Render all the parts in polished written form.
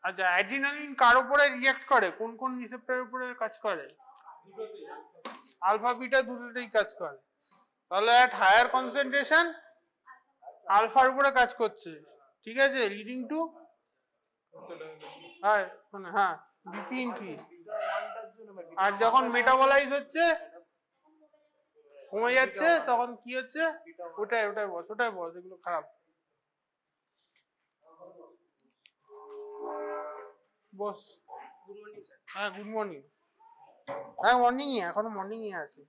আচ্ছা অ্যাড্রিনালিন কার উপরে রিঅ্যাক্ট করে, কোন কোন রিসেপ্টরের উপরে কাজ করে? আলফা বিটা দুটোতেই কাজ করে। তাহলে অ্যাট হায়ার কনসেন্ট্রেশন আলফার উপরে কাজ করছে, ঠিক আছে, লিডিং টু হ্যাঁ বিপি ইনক্রিজ। আর যখন মেটাবলাইজ হচ্ছে কমে যাচ্ছে তখন কি হচ্ছে? ওটাই বস এগুলো খারাপ। বস হ্যাঁ গুড মর্নিং। হ্যাঁ মর্নিং এখনো মর্নিং আছে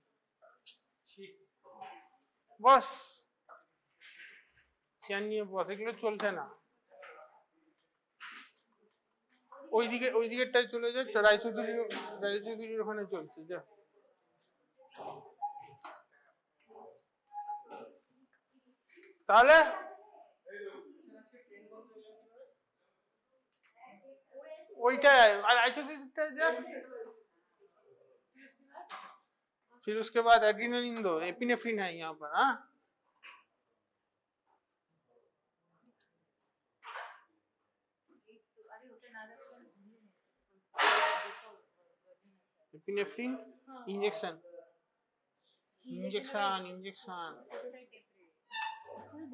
বস। চেয়ার নিয়ে বস, এগুলো চলছে না। ওই দিকেরটায় চলে যাচ্ছে, রায়চৌধুরীর ওখানে চলছে যা। তাহলে ওইটাই আর রায়চৌধুরীটা যা। फिर उसके बाद एड्रेनालिन दो, एपिनेफ्रिन है यहाँ पर। हाँ एपिनेफ्रिन इंजेक्शन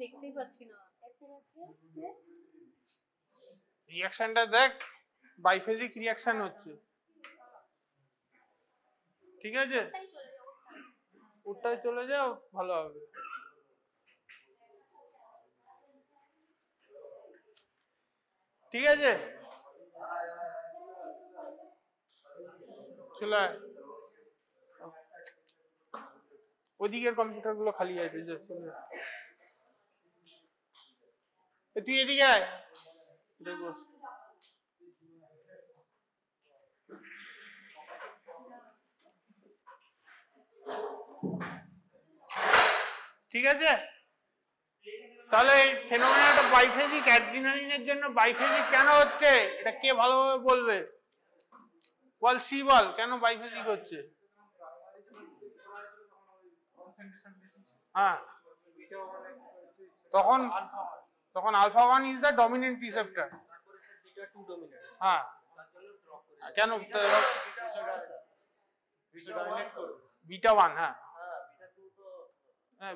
দেখতেই পাচ্ছি না রিঅ্যাকশনটা দেখ, বাইফেজিক রিঅ্যাকশন হচ্ছে, ঠিক আছে, ওটাই চলে যাও ভালো হবে। ঠিক আছে চলে ওদিকের কম্পিউটার গুলো খালি আছে যে, তুই এদিকে আয়। ঠিক আছে, তাহলে এই ফেনোমেনাটা বাইফেজিক অ্যাড্রিনালিনের জন্য বাইফেজিক কেন হচ্ছে এটা কে ভালোভাবে বলবে? বল সি বল, কেন বাইফেজিক হচ্ছে? হ্যাঁ তখন alpha 1 is the dominant receptor. হ্যাঁ কেন বিটা 1? হ্যাঁ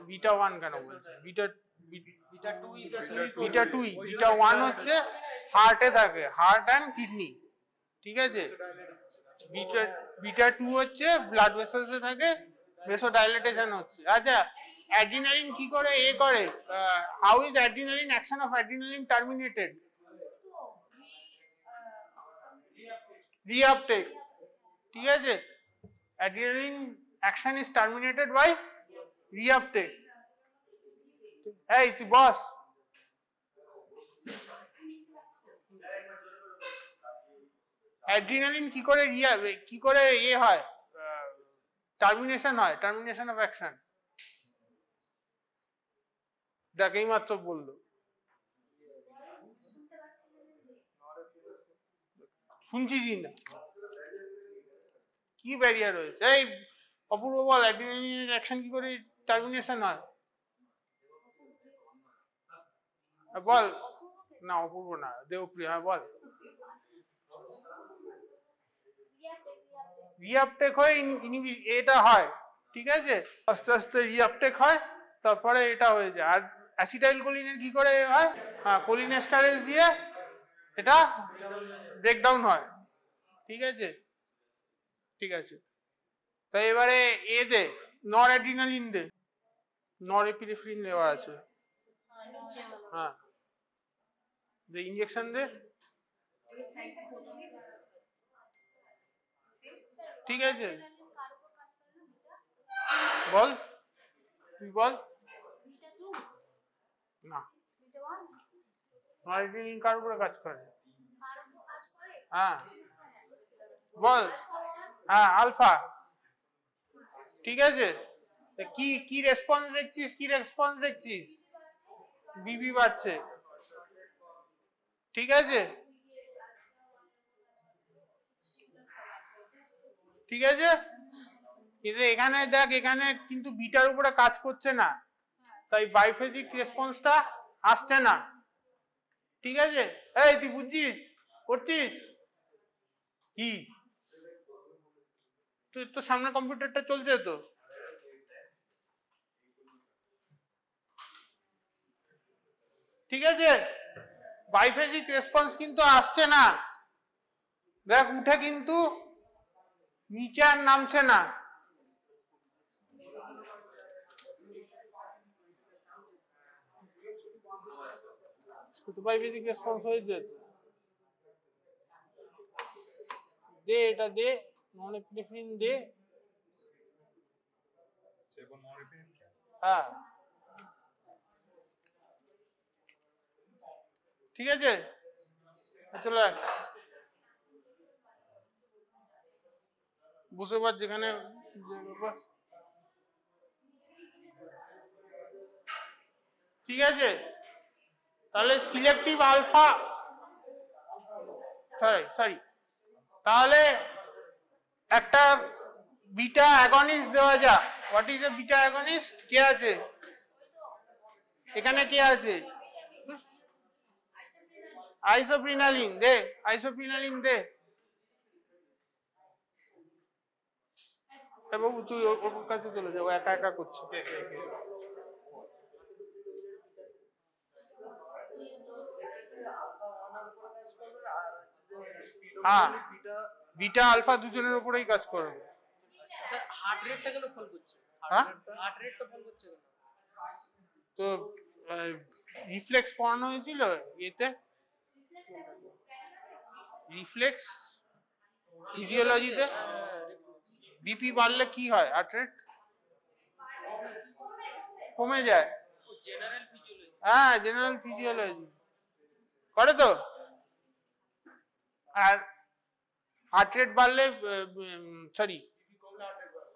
বিটা 1 কেন বলছি? বিটা 1 হচ্ছে হার্টে থাকে, হার্ট অ্যান্ড কিডনি, ঠিক আছে। বিটা 2 হচ্ছে ব্লাড ভেসেলসে থাকে, ভেসোডাইলেটেশন হচ্ছে। আচ্ছা অ্যাড্রিনালিন কি করে এ করে? How is adrenaline action of adrenaline terminated? Reuptake, ঠিক আছে। Adrenaline action is terminated by reuptake. এই তুই বস। অ্যাড্রিনালিন কি করে ইয়ে হয়, টার্মিনেশন হয়, টার্মিনেশন অফ অ্যাকশন। দেখ এই মাত্র বললো, শুনছিস না? কি ব্যারিয়ার রয়েছে? এই অপূর্ব বল, অ্যাড্রিনালিনের অ্যাকশন কি করে টার্মিনেশন হয়? বল না, অপূর্ব না, দেবপ্রিয়। হ্যাঁ বল। রিআপটেক হয়ে এটা হয়, ঠিক আছে, আস্তে আস্তে রিআপটেক হয়, তারপরে এটা হয়ে যায়। আর অ্যাসিটাইল কোলিনের কি করে হয়? হ্যাঁ কোলিনেস্টারেজ দিয়ে এটা ব্রেকডাউন হয়, ঠিক আছে। ঠিক আছে, তো এবারে এ দে, নর অ্যাড্রিনালিন দে, নর এপিনেফ্রিন দেওয়া আছে। হ্যাঁ দে, ইঞ্জেকশন দে, ঠিক আছে। বল তুই বল না, নর অ্যাড্রিনালিন কার উপরে কাজ করে? হ্যাঁ বল। হ্যাঁ আলফা, ঠিক আছে। কি রেসপন্স দেখছিস? বিপি বাড়ছে, ঠিক আছে, ঠিক আছে। কিন্তু এখানে দেখ, এখানে কিন্তু বিটার উপরে কাজ করছে না, তাই বাইফেজিক রেসপন্সটা আসছে না, ঠিক আছে। এই তুই বুঝছিস? করছিস কি? তুই তো সামনে কম্পিউটারটা চলছে তো। ঠিক আছে, বাইফেজিক রেসপন্স কিন্তু আসছে না, দেখ উঠে কিন্তু নিচে আর নামছে না। বাইফেজিক রেসপন্স হয়েছে, দে এটা দে, নন এপিনেফ্রিন দে। হ্যাঁ ঠিক আছে, চলে আয়। বসে পার যেখানে। ঠিক আছে, তাহলে সিলেক্টিভ আলফা, সরি তাহলে একটা বিটা অ্যাগনিস্ট দেওয়া যাক। What is a beta agonist? কে আছে এখানে? কে আছে? আইসোপ্রিনালিন দে, আইসোপ্রিনালিন দে। বাবু তুই ওর কাছে চলে যাও, একা একা করছে। হ্যাঁ, বিটা আলফা দুজনের উপরেই কাজ করবে। হার্ট রেটটা কেন ফল করছে? হ্যাঁ, হার্ট রেটটা ফল করছে কেন? তো রিফ্লেক্স পড়ানো হয়েছিল এতে, রিফ্লেক্স ফিজিওলজিতে। বিপি বাড়লে কি হয়? হার্ট রেট কমে যায়। General physiology. হ্যাঁ, জেনারেল ফিজিওলজি করে তো। আর হার্ট রেট বাড়লে সরি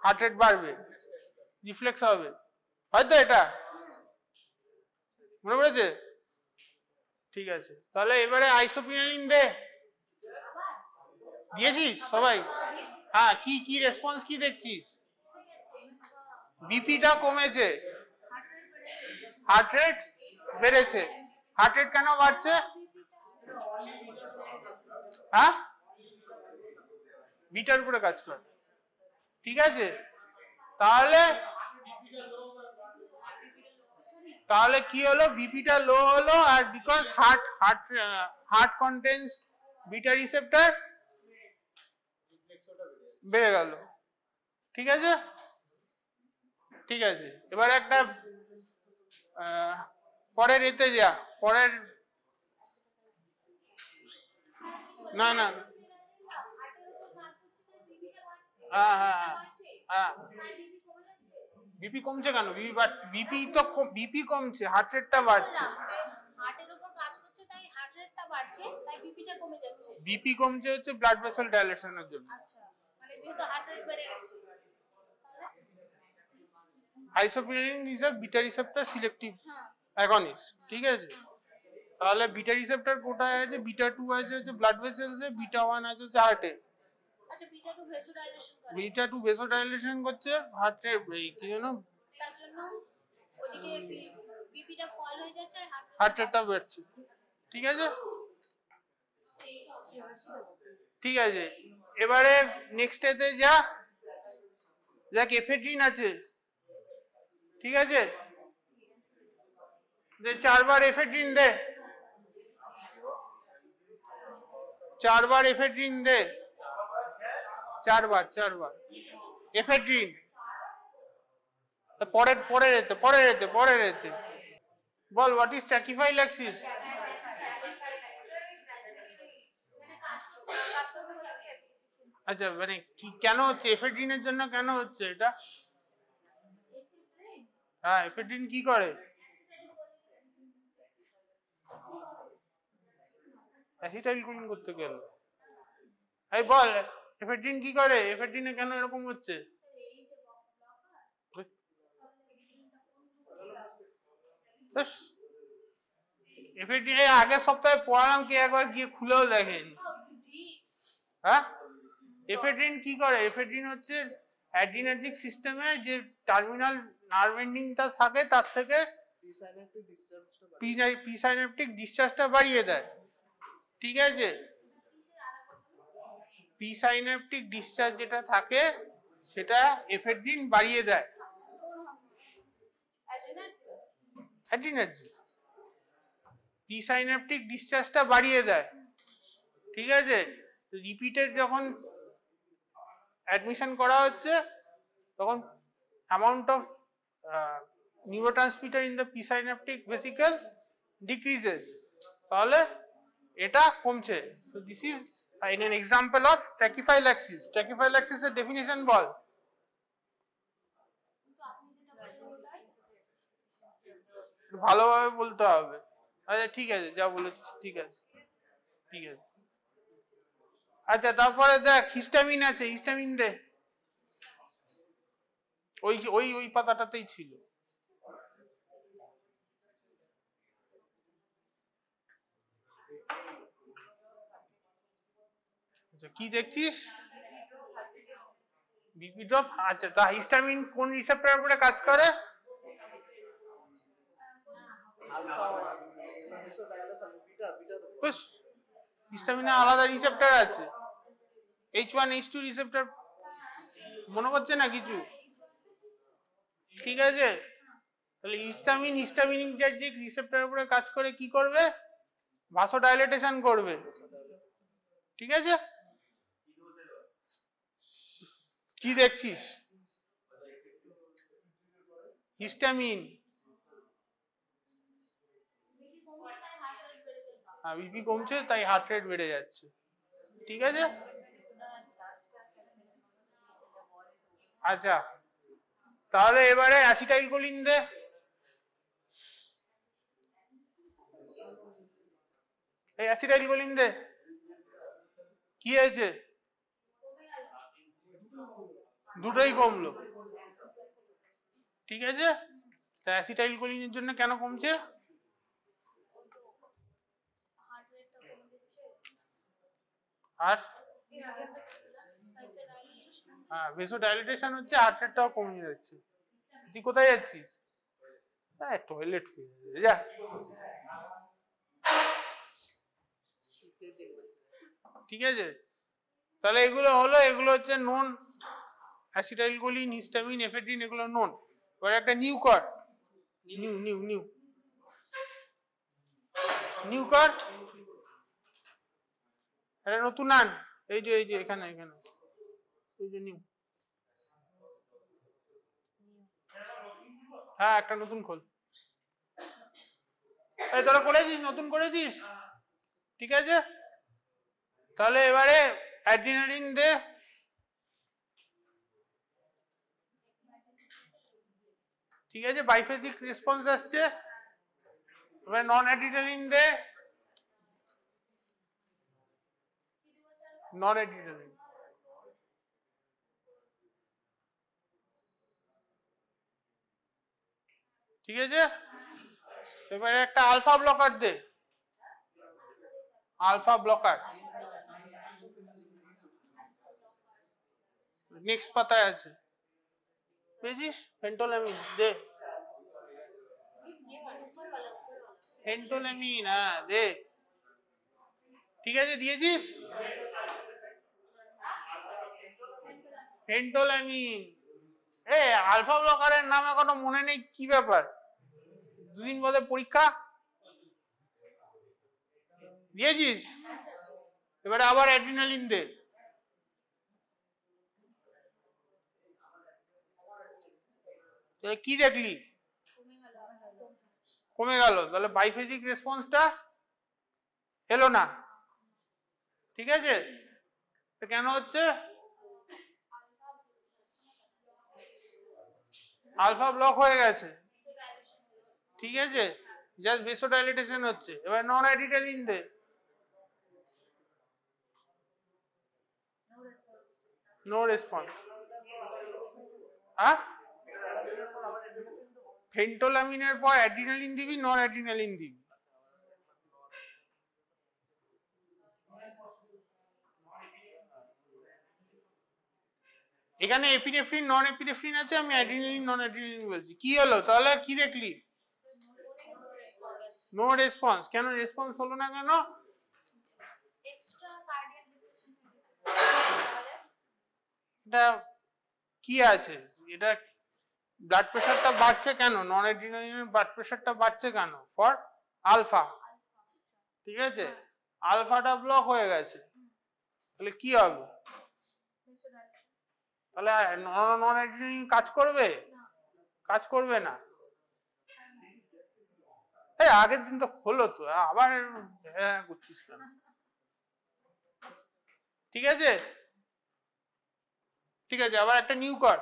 হার্ট রেট বাড়বে, রিফ্লেক্স হবে, হয়তো এটা মনে পড়েছে? ঠিক আছে, তাহলে এবারে আইসোপ্রিনালিন দে। দিয়েছিস সবাই? হ্যাঁ, কি কি রেসপন্স কি দেখছিস? বিপিটা কমেছে, হার্ট রেট বেড়েছে। হার্ট রেট কেন বাড়ছে? হ্যাঁ, বিটার উপরে কাজ করে। ঠিক আছে, তাহলে তাহলে কি হলো? বিপিটা লো হলো, আর because heart contains beta receptor বেড়ে গেল। ঠিক আছে, ঠিক আছে, এবার একটা পরের এতে যা, পরের না না হ্যাঁ হ্যাঁ হ্যাঁ, বিপি কমছে কেন? বিপি তো বিপি কমছে, হার্ট রেটটা বাড়ছে। হার্টের উপর কাজ করছে তাই হার্ট রেটটা বাড়ছে, তাই বিপিটা কমে যাচ্ছে। বিপি কমছে হচ্ছে ব্লাড ভেসেল ডাইলেশনের জন্য। আচ্ছা, মানে যেহেতু হার্ট রেট বেড়ে গেছে। Isoprenaline is a beta receptor selective agonist. ঠিক আছে, তাহলে বিটা রিসেপ্টর কোথায় আছে? বিটা 2 আছে হচ্ছে ব্লাড ভেসেলসে, বিটা 1 আছে হচ্ছে হার্টে। আচ্ছা, বিটা 2 ভেসোডাইলেশন করে। বিটা 2 ভেসোডাইলেশন করছে হার্টে, কি জানো তার জন্য ওদিকে বিপিটা ফল হয়ে যাচ্ছে আর হার্ট রেটটা বাড়ছে। ঠিক আছে, ঠিক আছে, এবারে নেক্সট এতে যা, দেখ এফেড্রিন আছে। ঠিক আছে, দে 4 বার এফেড্রিন দে, 4 বার এফেড্রিন দে, 4 বার এফেড্রিন। পরের এতে বল, হোয়াট ইজ ট্যাকিফাইল্যাক্সিস? আচ্ছা, মানে কি কেন হচ্ছে? এফেড্রিনের জন্য কেন হচ্ছে এটা? হ্যাঁ, এফেড্রিন কি করে? অ্যাসিটাইলকোলিন করতে গেল। এই বল, এফেড্রিন কি করে? এফেড্রিনে কেন এরকম হচ্ছে? এফেড্রিন আগের সপ্তাহে পড়ালাম, কি একবার গিয়ে খুলেও দেখেন। হ্যাঁ, এফেড্রিন কি করে? এফেড্রিন হচ্ছে অ্যাড্রিনার্জিক সিস্টেমে যে টার্মিনাল নার্ভ এন্ডিংটা থাকে তার থেকে প্রিসাইন্যাপটিক ডিসচার্জটা বাড়িয়ে দেয়। ঠিক আছে, পি সাইন্যাপটিক ডিসচার্জ যেটা থাকে সেটা এফেড্রিন বাড়িয়ে দেয়। অ্যাড্রিনার্জিক পি সাইন্যাপটিক ডিসচার্জটা বাড়িয়ে দেয়, ঠিক আছে। রিপিটেড যখন অ্যাডমিশন করা হচ্ছে তখন amount of neurotransmitter in the প্রিসাইন্যাপটিক vesicle decreases, তাহলে এটা কমছে। তো this is an example of tachyphylaxis. Tachyphylaxis এর ডেফিনিশন বল। ভালোভাবে বলতে হবে। আচ্ছা ঠিক আছে, যা বলেছিস ঠিক আছে, ঠিক আছে। আচ্ছা তারপরে দেখ হিস্টামিন আছে, হিস্টামিন দে। ওই ওই ওই পাতাটাতেই ছিল। আচ্ছা কি দেখছিস? BP drop. আচ্ছা তা হিস্টামিন কোন রিসেপ্টরের উপরে কাজ করে? হিস্টামিনে আলাদা রিসেপ্টর আছে, H1 H2 রিসেপ্টর মনে করছে না কিছু, ঠিক আছে। তাহলে হিস্টামিন হিস্টামিনিক রিসেপ্টরের উপরে কাজ করে কি করবে? ভাসোডাইলেটেশন করবে, ঠিক আছে। কি দেখছিস? হিস্টামিন, বিপি কমছে তাই হার্ট রেট বেড়ে যাচ্ছে, ঠিক আছে। আচ্ছা তাহলে এবারে অ্যাসিটাইলকোলিন দে। এই অ্যাসিটাইলকোলিন দে। কি হয়েছে? দুটোই কমলো, ঠিক আছে। তা অ্যাসিটাইলকোলিনের জন্য কেন কমছে? আর হ্যাঁ ভেসোডাইলেটেশন হচ্ছে, হার্ট রেটটাও কমে যাচ্ছে। তুই কোথায় যাচ্ছিস? হ্যাঁ টয়লেট যা। ঠিক আছে, তাহলে এগুলো হলো, এগুলো হচ্ছে নোন। অ্যাসিটাইলকোলিন, হিস্টামিন, এফেড্রিন এগুলো নোন। এবার একটা নিউ কর, নিউ নিউ নিউ নিউ কর, এটা নতুন আন। এই যে এখানে এখানে এই যে নিউ। হ্যাঁ একটা নতুন খোল। এই তোরা করেছিস, নতুন করেছিস, ঠিক আছে। তাহলে এবারে অ্যাড্রিনালিন দে। ঠিক আছে, বাইফেজিক রেসপন্স আসছে। এবার নন অ্যাড্রিনালিন দে। নন অ্যাড্রিনালিন, ঠিক আছে। এবারে একটা আলফা ব্লকার দে। আলফা ব্লকার নেক্সট পাতায় আছে, পেয়েছিস? ফেন্টোলামিন দে। ফেন্টোলামিন হ্যাঁ দে, ঠিক আছে দিয়েছিস। ফেন্টোলামিন। এ আলফা ব্লকারের নাম এখনো মনে নেই, কি ব্যাপার? দুদিন বাদে পরীক্ষা, দিয়েছিস। এবারে আবার অ্যাড্রিনালিন দে। কি দেখলি? কমে গেল। তাহলে বাইফেজিক রেসপন্সটা এলো না, ঠিক আছে। কেন হচ্ছে? আলফা ব্লক হয়ে গেছে, ঠিক আছে। জাস্ট ভেসোডাইলেটেশন হচ্ছে। এবার নন অ্যাড্রিনালিন দে। No response. হ্যাঁ ফেন্টোলামিনের পর অ্যাড্রিনালিন দিবি, নন অ্যাড্রিনালিন দিবি। এখানে এপিনেফ্রিন, নন এপিনেফ্রিন আছে, আমি অ্যাড্রিনালিন নন অ্যাড্রিনালিন বলছি। কি হলো তাহলে? কি দেখলি? No response. কেন রেসপন্স হলো না কেন? এটা কি আছে, এটা ব্লাড প্রেশারটা বাড়ছে কেন, নন অ্যাড্রিনালিনের ব্লাড প্রেশারটা বাড়ছে কেন, ফর আলফা, ঠিক আছে, আলফাটা ব্লক হয়ে গেছে, তাহলে কি হবে, তাহলে নন অ্যাড্রিনালিন কাজ করবে, কাজ করবে না। এই আগের দিন তো খোলো তো, আবার হ্যাঁ করছিস কেন, ঠিক আছে, ঠিক আছে, আবার একটা নিউ কর,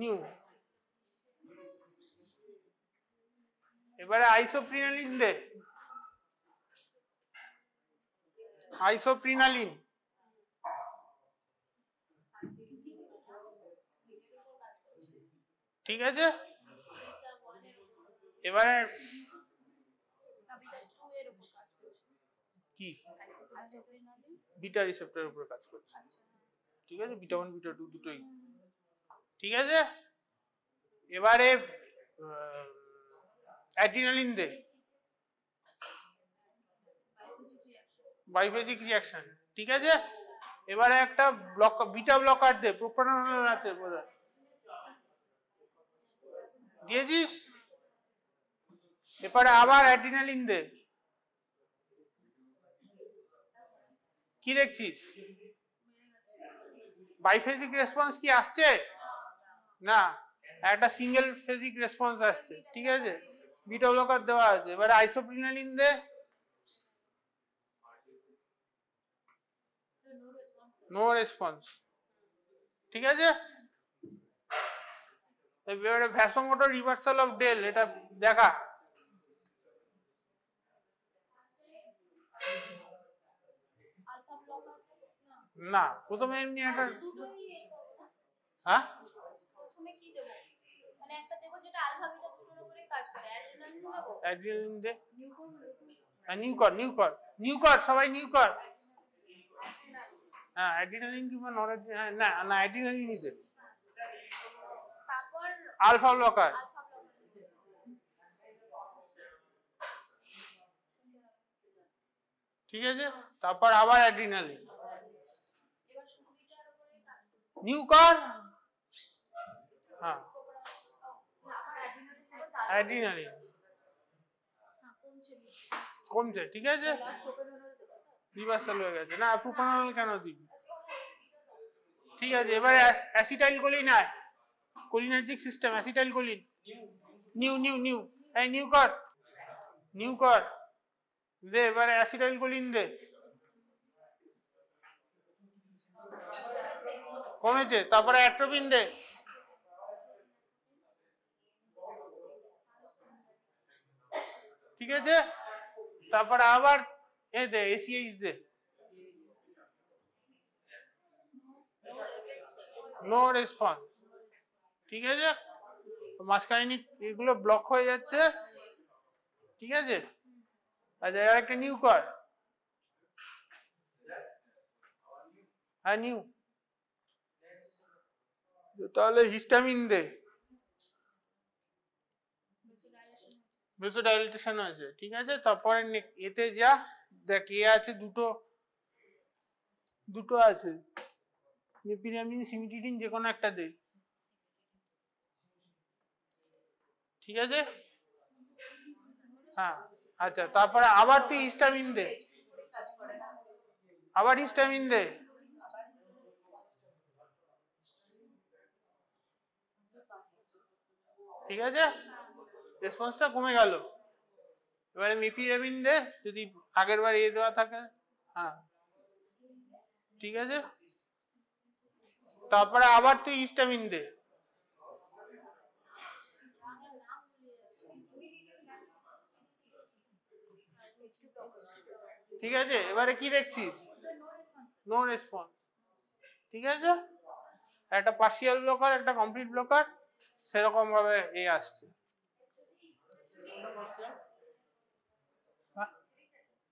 নিউ, এবারে আইসোপ্রিনালিন দে, আইসোপ্রিনালিন, ঠিক আছে, এবারে কি বিটা রিসেপ্টরের উপর কাজ করছে, ঠিক আছে, বিটা 1 বিটা 2 দুটোই, ঠিক আছে, এবারে অ্যাড্রিনালিন দে, বাইফেজিক রিঅ্যাকশন, ঠিক আছে, এবারে একটা ব্লক বিটা ব্লকার দে, প্রোপ্রানোল আছে বোধহয় দিয়েছিস, এবারে আবার অ্যাড্রিনালিন দে, কি দেখছিস, বাইফেজিক রেসপন্স কি আসছে না, একটা সিঙ্গেল ফেজিক রেসপন্স আসছে, ঠিক আছে, বিটা ব্লকার দেওয়া আছে, এবারে আইসোপ্রিনালিন দে, নো রেসপন্স, ঠিক আছে, এবারে ভ্যাসোমোটর রিভার্সাল অফ ডেল, এটা দেখা, না প্রথমে এমনি একটা, হ্যাঁ প্রথমে কি দেব, মানে একটা দেব যেটা আলফা বিটা দুটোর উপরে কাজ করে, অ্যাড্রিনালিন দেব, অ্যাড্রিনালিন দে, নিউ করব, নিউ কর, নিউ কর, নিউ কর, সবাই নিউ কর, হ্যাঁ অ্যাড্রিনালিন কিংবা নন অ্যাড্রিনালিন, না না অ্যাড্রিনালিনই দে, তারপর আলফা ব্লকার, আলফা ব্লক, ঠিক আছে, তারপর আবার অ্যাড্রিনালিন, এবার শুধু বিটার উপরে কাজ করে, নিউ কর, হ্যাঁ আবার অ্যাড্রিনালিন দেব, অ্যাড্রিনালিন হ্যাঁ কমছে, কমছে, ঠিক আছে, লাস্ট প্রোপ্রানোল দেব, রিভার্সাল হয়ে গেছে, না প্রোপ্রানোল কেন দিবি, ঠিক আছে, এবারে অ্যাসিটাইল কোলিন আয়, কোলিনার্জিক সিস্টেম, অ্যাসিটাইল কোলিন, নিউ নিউ নিউ, এই নিউ কর, নিউ কর, দে এবারে অ্যাসিটাইল কোলিন দে, কমেছে, তারপরে অ্যাট্রোপিন দে, ঠিক আছে, তারপরে আবার এ দে এসিএইচ দে, নো রেসপন্স, ঠিক আছে, মাঝখানে এগুলো ব্লক হয়ে যাচ্ছে, ঠিক আছে, আচ্ছা এর একটা নিউ কর, হ্যাঁ নিউ, তাহলে হিস্টামিন দে, ভেসোডাইলেটেশন হয়েছে, ঠিক আছে, তারপরে এতে যা দেখ এ আছে, দুটো আছে, মেপিরামিন সিমিটিডিন যে কোনো একটা দে, ঠিক আছে, হ্যাঁ আচ্ছা, তারপরে আবার তুই হিস্টামিন দে, আবার হিস্টামিন দে, ঠিক আছে, রেসপন্সটা কমে গেল, এবারে মেপিরামিন দে যদি আগের বার এ দেওয়া থাকে, হ্যাঁ ঠিক আছে, তারপরে আবার তুই হিস্টামিন দে, ঠিক আছে, এবারে কি দেখছিস, নো রেসপন্স, ঠিক আছে, একটা পার্শিয়াল ব্লকার একটা কমপ্লিট ব্লকার সেরকম ভাবে এ আসছে,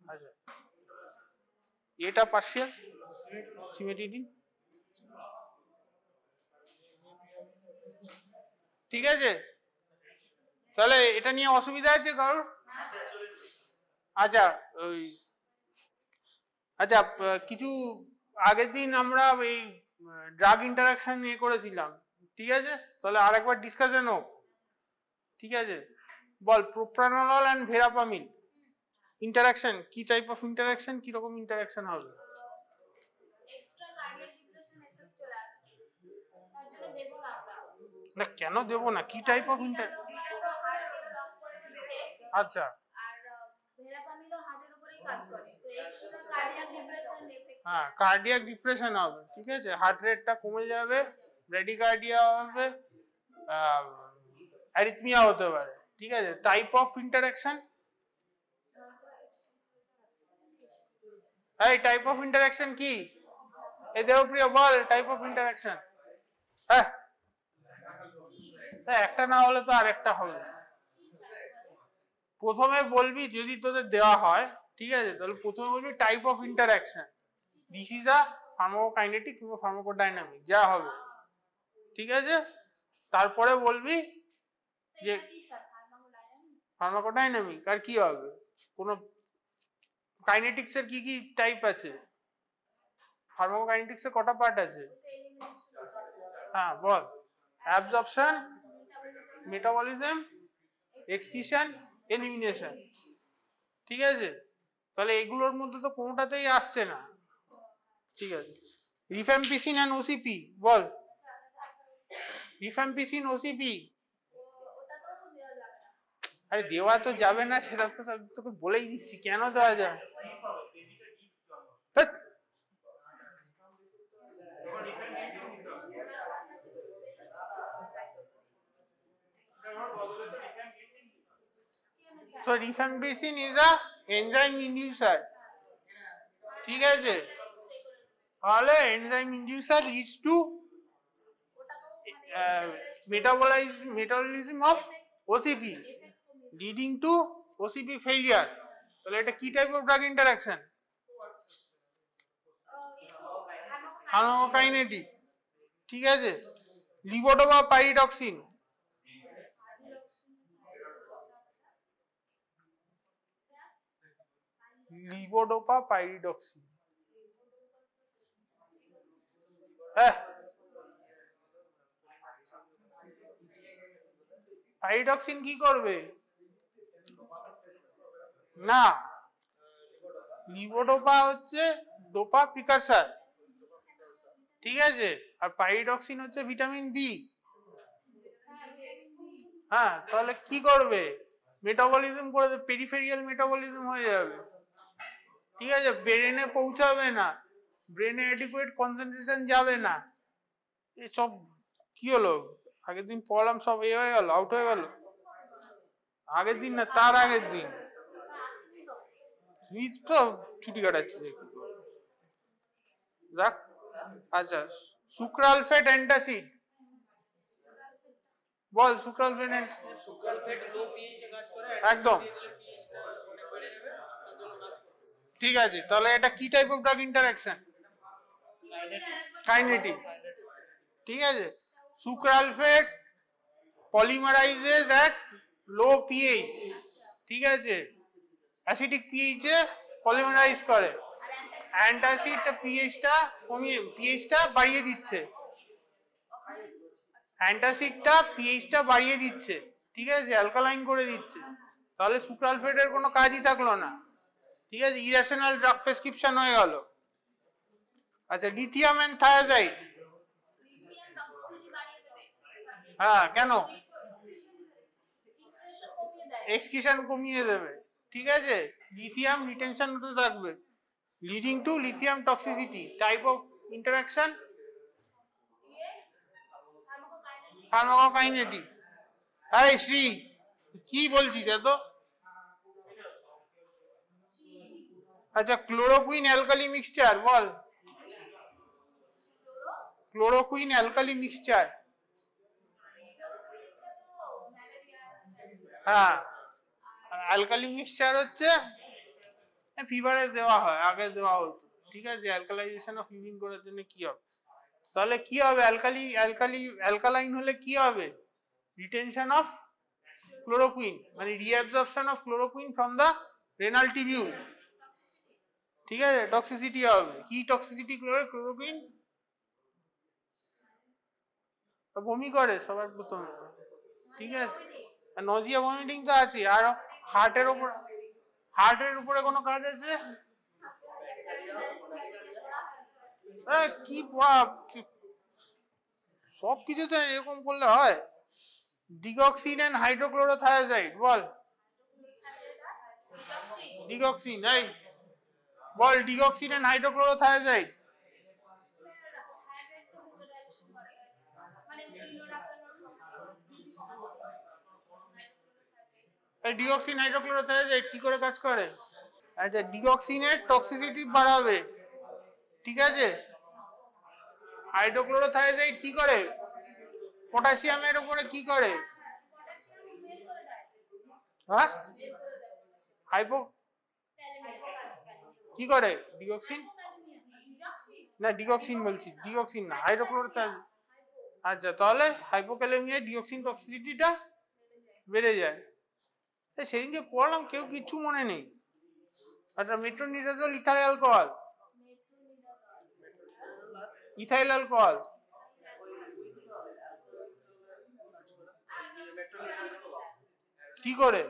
আচ্ছা এটা পার্শিয়াল সিমেটিডিন, ঠিক আছে, তাহলে এটা নিয়ে অসুবিধা আছে কারোর, আচ্ছা ওই আচ্ছা কিছু আগের দিন আমরা এই ড্রাগ ইন্টারাকশন নিয়ে করেছিলাম, ঠিক আছে? তাহলে আরেকবার ডিসকাশন হোক, ঠিক আছে? বল প্রোপ্রানোলল অ্যান্ড ভেরাপামিন ইন্টারাকশন, কি টাইপ অফ ইন্টারাকশন, কি রকম ইন্টারাকশন হবে? এক্সট্রা কার্ডিয়াক ডিপ্রেশন এফেক্ট চলে আসছে, তার জন্য দেব না আমরা। না কেন দেব না, কি টাইপ অফ ইন্টার, আচ্ছা আর ভেরাপামিনও হার্টের উপরেই কাজ করে, তো এক্সট্রা কার্ডিয়াক ডিপ্রেশন এফেক্ট। হ্যাঁ কার্ডিয়াক ডিপ্রেশন হবে, ঠিক আছে? হার্ট রেটটা কমে যাবে, ব্র্যাডিকার্ডিয়া হবে, অ্যারিথমিয়া হতে পারে, ঠিক আছে? টাইপ অফ ইন্টারাকশন, এই টাইপ অফ ইন্টারাকশন কি? এই দেবপ্রিয় বল টাইপ অফ ইন্টারাকশন। হ্যাঁ একটা না হলে তো আর একটা হবে। প্রথমে বলবি যদি তোদের দেওয়া হয়, ঠিক আছে, তাহলে প্রথমে বলবি type of interaction, this is a pharmacokinetic কিংবা ফার্মাকোডাইনামিক যা হবে, ঠিক আছে? তারপরে বলবি যে ফার্মাকোডাইনামিক আর কি হবে, কোন কাইনেটিক্স এর কি কি টাইপ আছে, ফার্মাকোকাইনেটিক্স এর কটা পার্ট আছে? হ্যাঁ বল, অ্যাবজর্পশন, মেটাবলিজম, এক্সক্রিশন, এলিমিনেশন, ঠিক আছে? তাহলে এগুলোর মধ্যে তো কোনোটাতেই আসছে না, ঠিক আছে? রিফ্যাম্পিসিন এন্ড ওসিপি বল, রিফ্যাম্পিসিন ওসিপি, আরে দেওয়া তো যাবে না, সেটা তো তোকে বলেই দিচ্ছি কেন দেওয়া যাবে। So rifampicin is a enzyme inducer, ঠিক আছে? তাহলে enzyme inducer leads to metabolism of OCP leading to OCP failure. তাহলে এটা কি type of drug interaction? Pharmacokinetic, ঠিক আছে? লিভোডোপা পাইরিডক্সিন, লিভোডোপা পাইরিডক্সিন, হ্যাঁ পাইরিডক্সিন কি করবে? না, লিভোডোপা হচ্ছে ডোপা প্রিকারসর, ঠিক আছে? আর পাইরিডক্সিন হচ্ছে ভিটামিন বি। হ্যাঁ তাহলে কি করবে? মেটাবলিজম করে, পেরিফেরিয়াল মেটাবলিজম হয়ে যাবে, ঠিক আছে? ব্রেনে পৌঁছাবে না, ব্রেনে অ্যাডিকুয়েট কনসেন্ট্রেশন যাবে না। এসব কি হলো? আগের দিন পড়লাম সব এ হয়ে গেল, আউট হয়ে গেল। আগের দিন না তার আগের দিন সুইচ তো ছুটি কাটাচ্ছে দেখ। আচ্ছা সুক্রালফেট অ্যান্টাসিড বল, সুক্রালফেট সুক্রালফেট লো পিএইচ এ কাজ করে, একদম পিএইচটা অনেক বেড়ে যাবে, তার জন্য কাজ করে, ঠিক আছে? তাহলে এটা কি type of drug interaction? Kinetic, ঠিক আছে? সুক্রালফেট পলিমারাইজেস এট লো পিএইচ, ঠিক আছে? অ্যাসিডিক পিএইচ এ পলিমারাইজ করে, অ্যান্টাসিডটা পিএইচটা কমিয়ে, পিএইচটা বাড়িয়ে দিচ্ছে, অ্যান্টাসিডটা পিএইচটা বাড়িয়ে দিচ্ছে, ঠিক আছে? অ্যালকালাইন করে দিচ্ছে। তাহলে সুক্রালফেটের কোনো কাজই থাকলো না, ঠিক আছে? ইরেশনাল ড্রাগ প্রেসক্রিপশন হয়ে গেল। আচ্ছা লিথিয়াম এন্ড থায়াজাইড, হ্যাঁ কেন? এক্সক্রিশন কমিয়ে দেবে, ঠিক আছে? লিথিয়াম রিটেনশন হতে থাকবে, leading to lithium toxicity. Type of interaction pharmacokinetic. আরে শ্রী কি বলছিস এত? আচ্ছা ক্লোরোকুইন অ্যালকালি মিক্সচার বল, ক্লোরোকুইন অ্যালকালি মিক্সচার, হ্যাঁ অ্যালকালি মিক্সচার হচ্ছে ফিভারে দেওয়া হয়, আগে দেওয়া হতো, ঠিক আছে? অ্যালকালাইজেশন অফ ইউরিন করার জন্য কি হবে? তাহলে কি হবে? অ্যালকালাইন হলে কি হবে? রিটেনশন অফ ক্লোরোকুইন, মানে reabsorption of chloroquine from the renal tubule, ঠিক আছে, টক্সিসিটি হবে কি, টক্সিসিটি ক্লোরোকুইন বমি করে সবার প্রথমে, ঠিক আছে, আর নজিয়া ভমিটিং তো আছে, আর হার্টের উপরে কোনো কাজ আছে? কি সব কিছুতে এরকম করলে হয়? ডিগক্সিন এন্ড হাইড্রোক্লোরোথায়াজাইড বল, ডিগক্সিন, এই বল ডিগক্সিন এন্ড হাইড্রোক্লোরোথায়াজাইড। এই ডিগক্সিন হাইড্রোক্লোরোথায়াজাইড কি করে কাজ করে? আচ্ছা, ডিগক্সিনের টক্সিসিটি বাড়াবে, ঠিক আছে, হাইড্রোক্লোরোথায়াজাইড কি করে? পটাশিয়ামের উপরে কি করে? হ্যাঁ, হাইপো কি করে? ডিগক্সিন না, ডিগক্সিন বলছি, ডিগক্সিন না, হাইড্রোক্লোরোথায়াজাইড। আচ্ছা, তাহলে হাইপোক্যালেমিয়ায় ডিগক্সিন টক্সিসিটিটা বেড়ে যায়। সেদিনকে পড়লাম, কেউ কিচ্ছু মনে নেই। আচ্ছা, metronidazole ethyl alcohol, ethyl alcohol কি করে?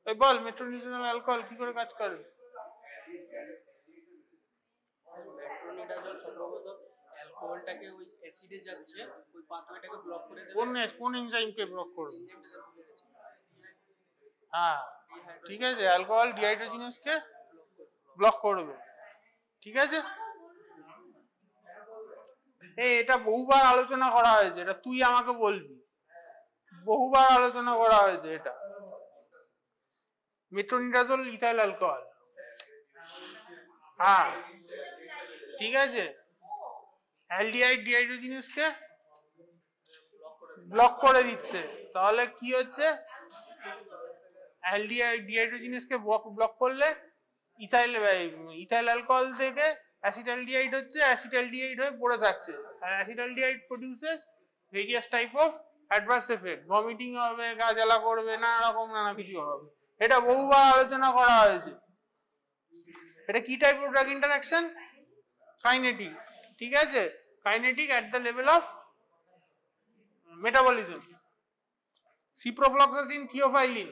এই বল, মেট্রোনিডাজোল অ্যালকোহল কি করে কাজ করে? মেট্রোনিডাজোল সম্ভবত অ্যালকোহলটাকে ওই অ্যাসিডে যাচ্ছে, ওই পাথওয়েটাকে ব্লক করে দেবে। কোন এনজাইমকে ব্লক করবে? এনজাইমটা স্যার ভুলে গেছি। হ্যাঁ, ঠিক আছে, অ্যালকোহল ডিহাইড্রোজিনেসকে ব্লক করবে, ঠিক আছে। এটা বহুবার আলোচনা করা হয়েছে, এটা তুই আমাকে বলবি, বহুবার আলোচনা করা হয়েছে এটা, মেট্রোনিডাজোল ইথাইল অ্যালকোহল। হ্যাঁ, ঠিক আছে, অ্যালডিহাইড ডিহাইড্রোজিনেসকে ব্লক করে দিচ্ছে, তাহলে কি হচ্ছে? অ্যালডিহাইড ডিহাইড্রোজিনেসকে ব্লক করলে ইথাইল অ্যালকোহল থেকে অ্যাসিটালডিহাইড হচ্ছে, অ্যাসিটালডিহাইড হয়ে পড়ে থাকছে, আর acetaldehyde produces various type of adverse effect, vomiting হবে, গা জ্বালা করবে, নানা কিছু হবে। এটা বহুবার আলোচনা করা হয়েছে। এটা কি type of drug interaction? Kinetic, ঠিক আছে, kinetic at the level of metabolism. Ciprofloxacin, theophylline,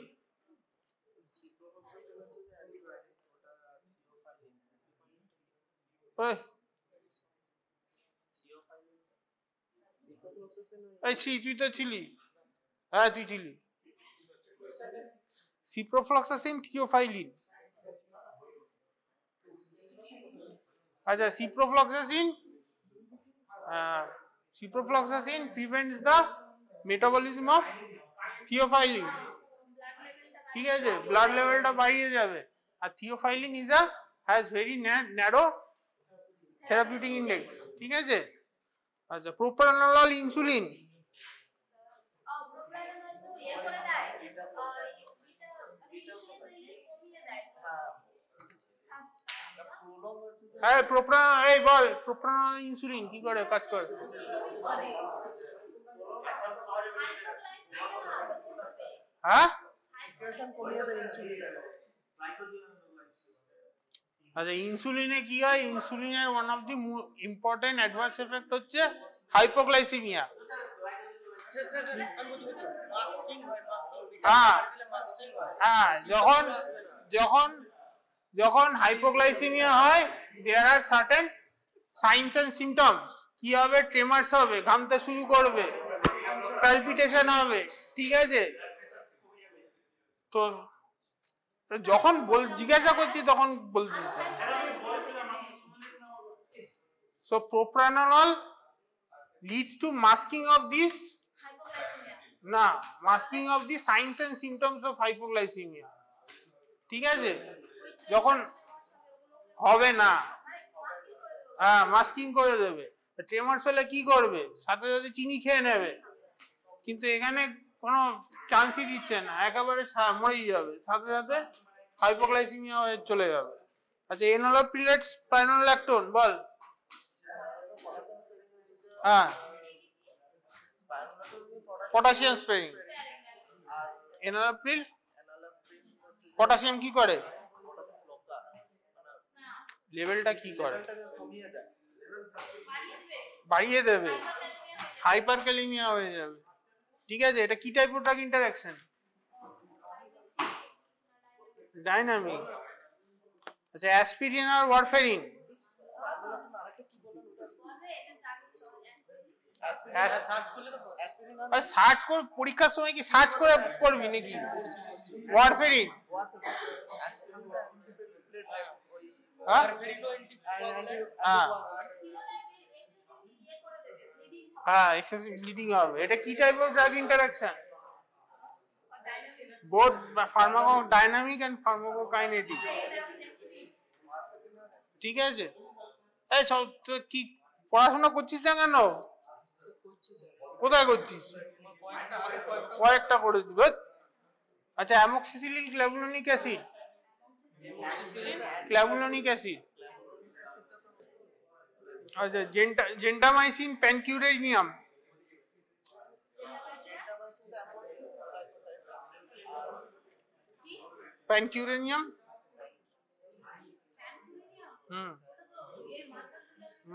তুই তো ছিলি, হ্যাঁ তুই ছিলি। সিপ্রোফ্লক্সাসিন, থিওফাইলিন, আচ্ছা, ciprofloxacin prevents the metabolism of theophylline, ঠিক আছে, ব্লাড লেভেলটা বাড়িয়ে যাবে, আর theophylline has very narrow therapeutic index, ঠিক আছে। আচ্ছা, প্রোপ্রানোলল, ইনসুলিন, হ্যাঁ, এই বল, প্রোপ্রানোলল, ইনসুলিন কি করে কাজ করে? হ্যাঁ, আচ্ছা, ইনসুলিনে কি হয়? ইনসুলিনের one of the important adverse effect হচ্ছে হাইপোগ্লাইসেমিয়া। হ্যাঁ, যখন হাইপোগ্লাইসেমিয়া হয়, there are certain signs and symptoms. কি হবে? ট্রেমার্স হবে, ঘামতে শুরু করবে, প্যালপিটেশন হবে, ঠিক আছে। তো যখন জিজ্ঞাসা করছি তখন বলছিস না। So propranolol leads to masking of this, masking of the signs and symptoms of hypoglycemia, ঠিক আছে। যখন হবে না, হ্যাঁ, মাস্কিং করে দেবে। ট্রেমার্স হলে কি করবে? সাথে সাথে চিনি খেয়ে নেবে, কিন্তু এখানে কোনো চান্সই দিচ্ছে না, একেবারে মরেই যাবে, সাথে সাথে হাইপোগ্লাইসেমিয়া হয়ে চলে যাবে। আচ্ছা, এনোলোপিলেট, স্পাইনোল্যাকটোন বল। হ্যাঁ, পটাশিয়াম স্পেরিং, এনালাপ্রিল এনালাপ্রিল হচ্ছে যে পটাশিয়াম কি করে, পটাশিয়াম ব্লকার, লেভেলটা কি করে, লেভেলটাকে কমিয়ে দেয়। বাড়িয়ে দেবে, হাইপারক্যালেমিয়া হয়ে যাবে। ঠিক আছে, এটা কি type of drug interaction? Dynamic. আচ্ছা, অ্যাসপিরিন আর ওয়ারফেরিন, আরেকটা কি বললেন ওটা? সার্চ করলে তো অ্যাসপিরিন আর আর সার্চ করে পরীক্ষার সময় কি সার্চ করে করবি নাকি? ওয়ারফেরিন, অ্যাসপিরিনটা অ্যান্টিপ্লেটলেট ওই হ্যাঁ ফেরিনো হ্যাঁ হ্যাঁ, এক্সেসিভ ব্লিডিং হবে। এটা কি type of drug interaction? Both pharmacodynamic and pharmacokinetic. ঠিক আছে, এই সব তুই কি পড়াশোনা করছিস না কেন? কোথায় করছিস? কয়েকটা করেছি বুঝ। আচ্ছা, অ্যামোক্সিসিলিন ক্ল্যাভুলোনিক অ্যাসিড, ক্ল্যাভুলোনিক অ্যাসিড, আচ্ছা জেন্টামাইসিন প্যানকিউরেনিয়াম, প্যানকিউরেনিয়াম,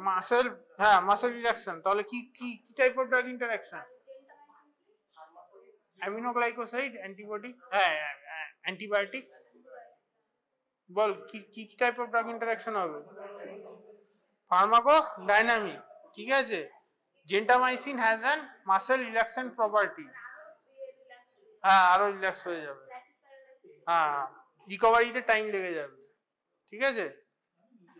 মাসেল, হ্যাঁ মাসেল রিডাকশন। তাহলে কি কি type of drug interaction? Aminoglycoside antibody, হ্যাঁ অ্যান্টিবায়োটিক। বল কি কি টাইপ অফ ড্রাগ ইন্টারঅ্যাকশন হবে? Pharmaco dynamic. ঠিক আছে, gentamicin has an muscle relaxant property, হ্যাঁ আরো রিল্যাক্স হয়ে যাবে, হ্যাঁ রিকভারিতে টাইম লেগে যাবে। ঠিক আছে।